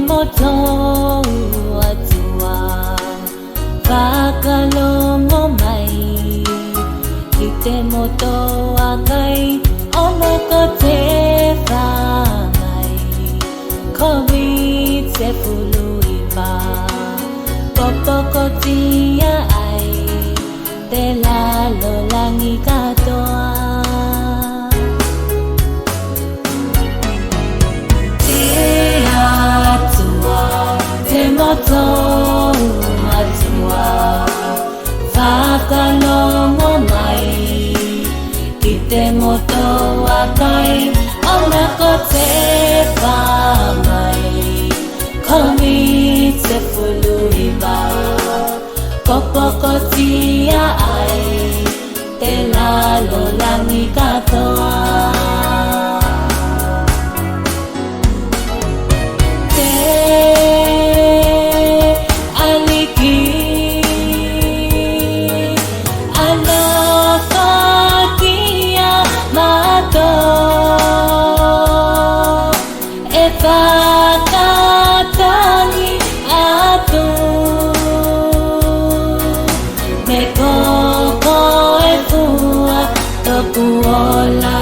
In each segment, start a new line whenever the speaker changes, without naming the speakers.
moto atua Whakalongo mai Ki te moto akai Ono ko te whangai Kowi te fului pa Kopoko tia ai Te lalo langi katoa Moto atua Whakalongo mai Ki te moto akai Ona ko te whamai Komi te fului ba Kopoko tia ai Te lalo langi katoa Whakatani atu Me koko e fua toku ola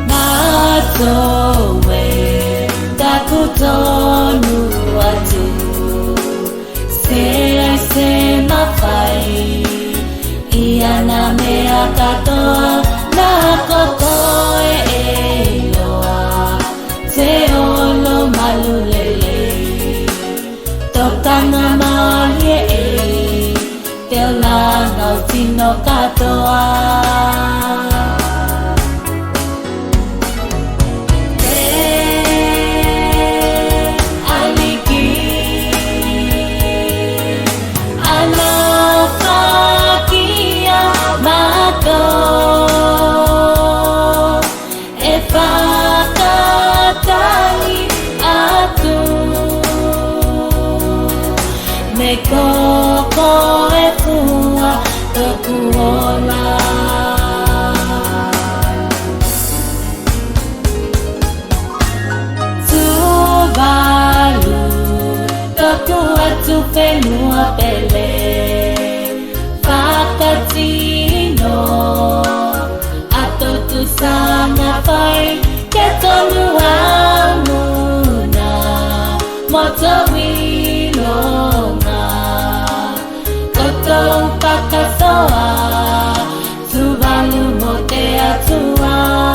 Mato we taku tonu atu Se mawhai Ia na mea katoa na kokoe e loa Te olo malulele Tokanga mahi e Te ola ngau tino katoa Me koko e fua toku ola Tuvalu toku atu whenua pele Whakatino Ato tu sana whai Ke tonu amuna Moto wilonga Koto pakasoa Tuvalu mo te atua